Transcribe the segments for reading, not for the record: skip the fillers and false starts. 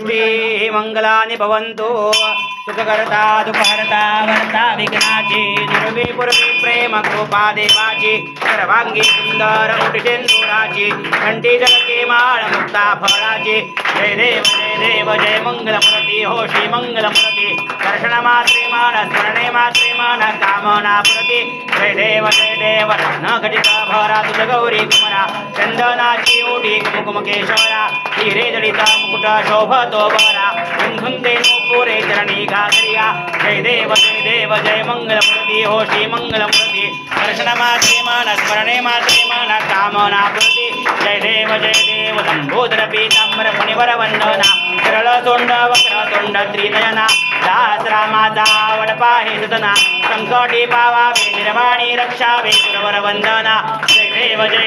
श्री मंगलानि भवन्तु सुखकर्ता दुःखहर्ता वर्ता विघ्नाची दुर्वी पूर्वी प्रेम कृपा देवाची सर्वांगी सुंदर उटिसेंदुराची घंटी जलके माळ मुक्ता फळाची जय देव जय मंगलमूर्ती हो श्री मंगलमूर्ती दर्शन मात्रे मान स्मरणे मात्रे मान कामना प्रती जय देव न घटित भरा तुझ गौरी कुमरा चंदनाची ओढी कुमकुमकेश्वरा हिरे जडिता मुकुट शोभतो बरा कुंकुंदे पुरे चरणी घातरिया जय देव जय मंगलमूर्ती हो श्री मंगलमूर्ती दर्शन मात्रे मान स्मरणे मात्रे मान कामना प्रती जय देव लंबोदर पीतांबर फणिवर वंदना सरळ तोंड वक्र तोंड त्रिनयना दास रामाचा वडपाहे सुतना संकटी पावावे निर्वाणी रक्षावे सुरवर वंदना जय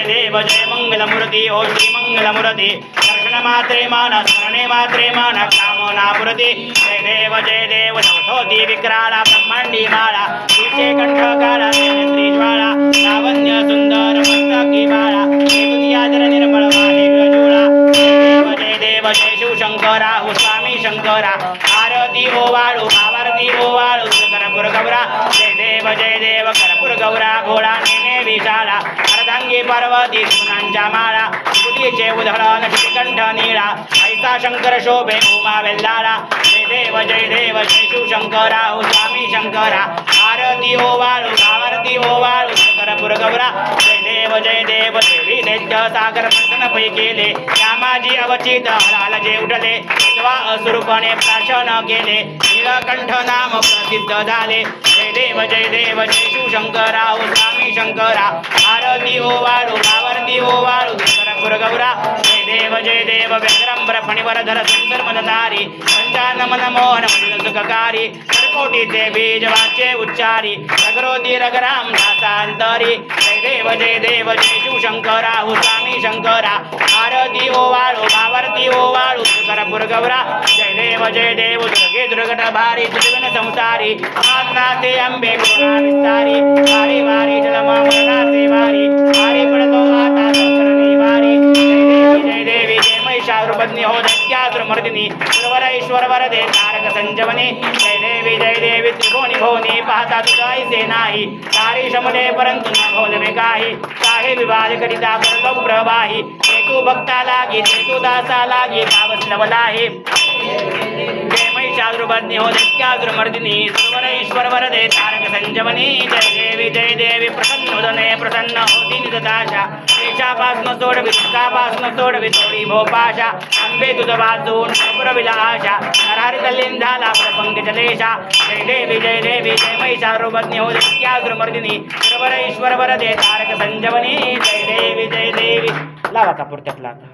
देव जय मंगलमूर्ती हो श्री मंगलमूर्ती दर्शन मात्रे मान स्मरणे मात्रे मान कामना पुरती जय देव नवधोती विक्राळा ब्रह्मांडी माळा विषे कंठ काळा त्रिज्वाळा लावण्य सुंदर मस्तकी माळा दुनियादर निर्मळ वाणी गजुळा जय देव जय शिवशंकरा हो स्वामी शंकरा आरती ओवाळू आरती ओवाळू करपूर गौरा जय देव करपूर गौरा घोडा नेने विशाळा अर्धांगी पार्वती सुनांच्या माळा तुझीचे उधळण श्रीकंठ निळा ऐसा शंकर शोभे उमा वेल्लाळा जय देव जय शिवशंकरा हो स्वामी शंकरा आरती ओवाळू आरती ओवाळू करपूर गौरा जय देव देवी दैत्य सागर मंथन पै केले श्यामाजी अवचित हलाल जे उठले विधवा असुरूपणे प्राशन केले नीलकंठ नाम प्रसिद्ध झाले जय देव जय शिवशंकरा हो स्वामी शंकरा आरती ओवाळू आरती ओवाळू करपूर गौरा जय देव व्यग्रंबर फणिवर धर सुंदर मनधारी पंचानन मोहन मंडल सुखकारी कोटीचे बीज वाचे उच्चारी रगरोधी रगराम दासांतरी जय देव जय शिवशंकरा हो स्वामी शंकरा आरती ओवाळू आरती ओवाळू करपूर गौरा जय देव दुर्गे दुर्गट भारी दुर्गन संसारी नाथे अंबे गुरुना विस्तारी वारी वारी जलमा मरणाचे वारी वारी पडतो आता संकरणी वारी जय देवी जय महिषासुरपत्नी हो दैत्यासुरमर्दिनी सुरवर ईश्वर वरदे तारक संजवनी जय देवी त्रिभुवनी भुवनी पाहता तुझाईसे नाही तारी शमले परंतु न भोलवे काही विवाद करिता परलो प्रवाही तू भक्ता लागी तू दासा लागी पावस नवलाही जय महिषासुरपत्नी हो दैत्यासुरमर्दिनी सुरवर ईश्वर वरदे तारक संजवनी जय देवी प्रसन्न उदने प्रसन्न होती निदाशा देशापासून सोडवी दुःखापासून सोडवी थोडी भोपाशा अंबे तुझ वाचून पुरविला आशा नरहरी तल्लीन झाला प्रपंग जलेशा जय देवी जय महिषासुरपत्नी हो दैत्यासुरमर्दिनी सुरवर ईश्वर वरदे तारक संजवनी जय देवी लावा कापूर त्यातला आता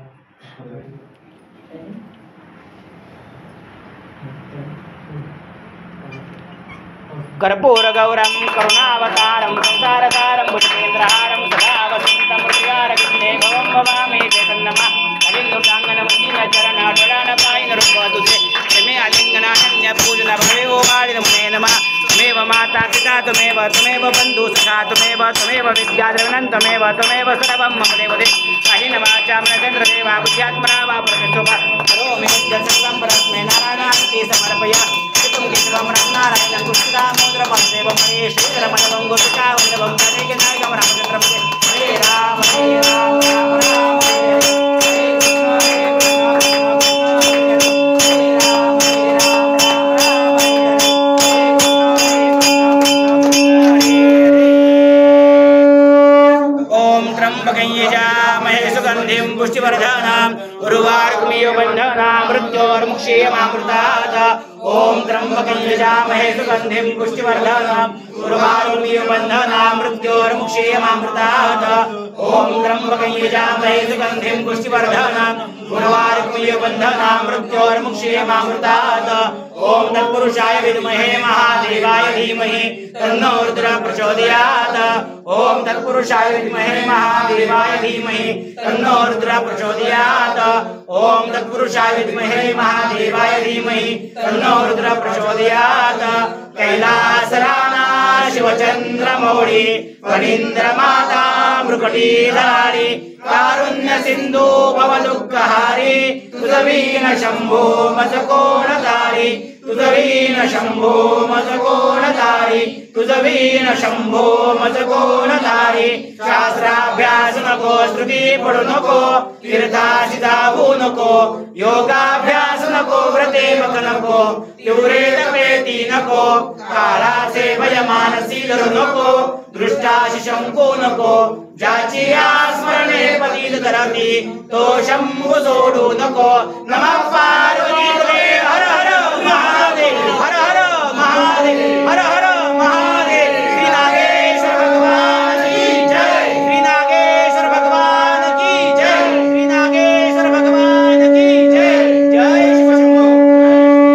कर्पूर गौरम करुणावतारम संसारतारम भुजगेंद्रहारम सदा वसंतम हृदयारविंदे भवं भवामि चैतन्यमा अलिंगुटांगन मंदिर चरण डोळान पायन रूप तुझे तमे आलिंगनान्य पूजन भवे ओवाळि नमो नमः तमेव माता पिता तमेव बंधु सखा तमेव विद्या द्रविणं तमेव सर्वं मम देवते काहिन वाचां चंद्रदेवा बुद्ध्यात्मना वा प्रतिष्ठा करोमि सर्वं परस्मै नारायणार्ति समर्पया नारायण कृष्णा मोद्र देव महेश श्रीधरमणवं गोपिका वल्लभं कनेक नायकं रामचंद्रं हरे राम राम ओम त्र्यंबकं यजामहे सुगंधिं पुष्टिवर्धनम् उर्वारुकमिव बन्धनान् मृत्योर्मुक्षीयमामृतात् ओम त्र्यंबकं यजामहे सुगंधिं पुष्टिवर्धनम् उर्वारुकमिव बन्धनान् मृत्योर्मुक्षीयमामृतात् ओम त्र्यंबकं यजामहे सुगंधिं पुष्टिवर्धनम् उर्वारुकमिव बन्धनान् मृत्योर्मुक्षीयमामृतात् ओम तत्पुरुषाय विद्महे महादेवाय धीमहि तन्नो रुद्रः प्रचोदयात् ओम तत्पुरुषाय विद्महे महादेवाय धीमहि तन्नो रुद्रः प्रचोदयात् ओम तत्पुरुषाय विद्महे महादेवाय धीमहि तन्नो रुद्रः प्रचोदयात् कैलासरानाथ शिवचंद्रमौळी फणींद्र माता मृकटीधारी कारुण्य सिंधू भव दुःखहारी तुझवीन शंभो मज कोण तारी तुझवीन शंभो मज कोण तारी तुझवीन शंभो मज कोण तारी शास्त्राभ्यास नको श्रुती पडू नको तीर्थाशी जाऊ नको योगाभ्यास नको व्रते बघ नको तीव्रे तपेती नको काळाचे भय मानसी धरू नको दृष्टाशी शंकू नको ज्याची स्मरणे पतित धरती तो शंभू सोडू नको नमः पार्वती